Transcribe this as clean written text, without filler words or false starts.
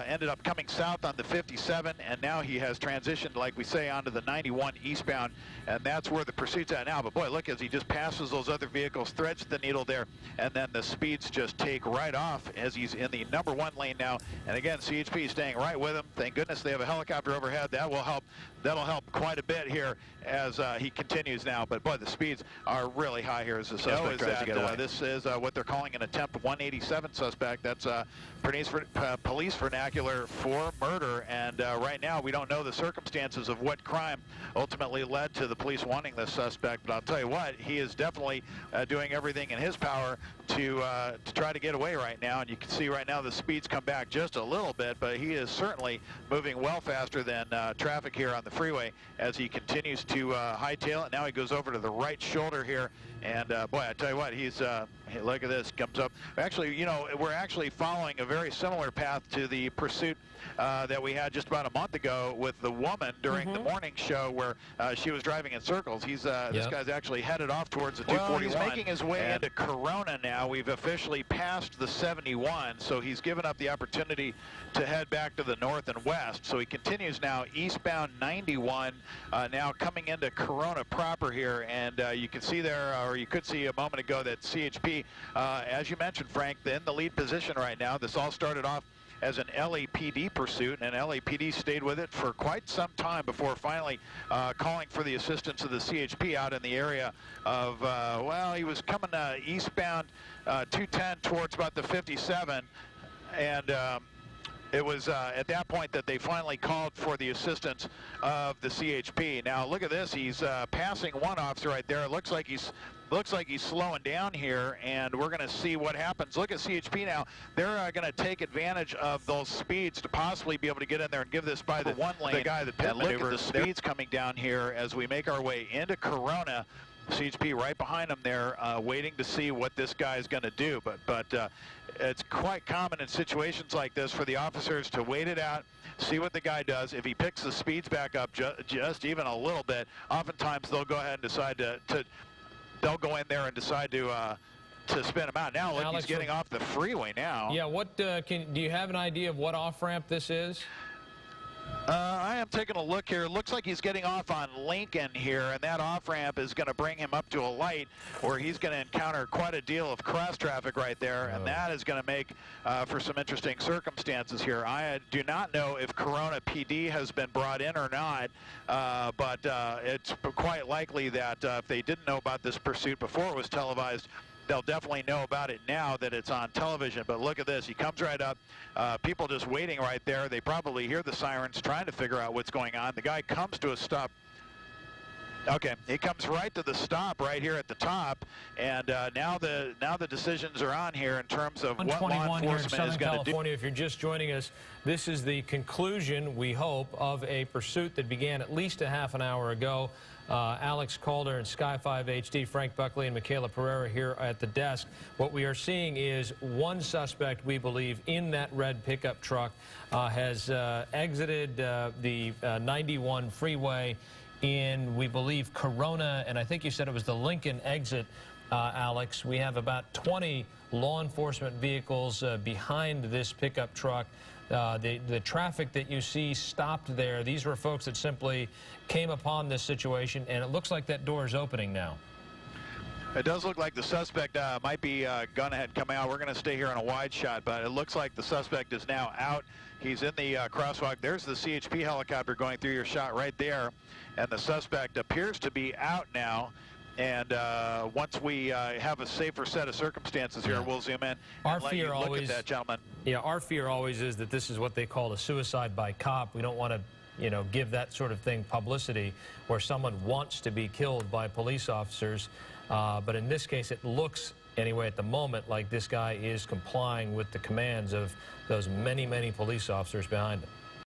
ended up coming south on the 57, and now he has transitioned, like we say, onto the 91 eastbound, and that's where the pursuit's at now. But boy, look, as he just passes those other vehicles, threads the needle there, and then the speeds just take right off as he's in the #1 lane now. And again, CHP staying right with him. Thank goodness they have a helicopter overhead. That will help. That'll help quite a bit here as he continues now. But boy, the speeds are really high here as the suspect tries to get away. This is what they're calling an attempt 187 suspect. That's police vernacular for murder. And right now, we don't know the circumstances of what crime ultimately led to the police wanting this suspect. But I'll tell you what, he is definitely doing everything in his power to try to get away right now. And you can see right now the speeds come back just a little bit, but he is certainly moving well faster than traffic here on the freeway as he continues to hightail it. Now he goes over to the right shoulder here, and boy, I tell you what, he's hey, look at this, comes up. Actually, you know, we're actually following a very similar path to the pursuit that we had just about a month ago with the woman during the morning show, where she was driving in circles. He's this guy's actually headed off towards the 241. He's making his way into Corona now. We've officially passed the 71, so he's given up the opportunity to head back to the north and west. So he continues now eastbound 91, now coming into Corona proper here, and you can see there, or you could see a moment ago, that CHP, as you mentioned, Frank, in the lead position right now. This all started off as an LAPD pursuit, and LAPD stayed with it for quite some time before finally calling for the assistance of the CHP out in the area of, well, he was coming eastbound 210 towards about the 57, and it was at that point that they finally called for the assistance of the CHP. Now look at this, he's passing one officer right there. It looks like he's slowing down here, and we're going to see what happens. Look at CHP now. They're going to take advantage of those speeds to possibly be able to get in there and give this by the one lane. The guy that pit maneuvers. Look at the speeds coming down here as we make our way into Corona. CHP right behind him there, waiting to see what this guy is going to do. But it's quite common in situations like this for the officers to wait it out, see what the guy does. If he picks the speeds back up just even a little bit, oftentimes they'll go ahead and decide they'll go in there and decide to spin him out. Now look, Alex, he's getting off the freeway now. Yeah, what do you have an idea of what off-ramp this is? I am taking a look here. It looks like he's getting off on Lincoln here, and that off-ramp is going to bring him up to a light where he's going to encounter quite a deal of cross traffic right there, and that is going to make for some interesting circumstances here. I do not know if Corona PD has been brought in or not, but it's quite likely that if they didn't know about this pursuit before it was televised, they'll definitely know about it now that it's on television. But look at this, he comes right up, people just waiting right there. They probably hear the sirens trying to figure out what's going on. The guy comes to a stop. Okay, he comes right to the stop right here at the top, and now the decisions are on here in terms of what law enforcement is going to do. If you're just joining us, this is the conclusion, we hope, of a pursuit that began at least a half an hour ago. Alex Calder and Sky 5 HD, Frank Buckley and Michaela Pereira here at the desk. What we are seeing is one suspect, we believe, in that red pickup truck has exited the 91 freeway in, we believe, Corona, and I think you said it was the Lincoln exit, Alex. We have about 20 law enforcement vehicles behind this pickup truck. The traffic that you see stopped there, these were folks that simply came upon this situation, and it looks like that door is opening now. It does look like the suspect might be gone ahead coming out. We're going to stay here on a wide shot, but it looks like the suspect is now out. He's in the crosswalk. There's the CHP helicopter going through your shot right there, and the suspect appears to be out now. And once we have a safer set of circumstances here, we'll zoom in and let you look at that, gentleman. Yeah, our fear always is that this is what they call a suicide by cop. We don't want to, you know, give that sort of thing publicity where someone wants to be killed by police officers. But in this case, it looks, anyway, at the moment, like this guy is complying with the commands of those many, many police officers behind him.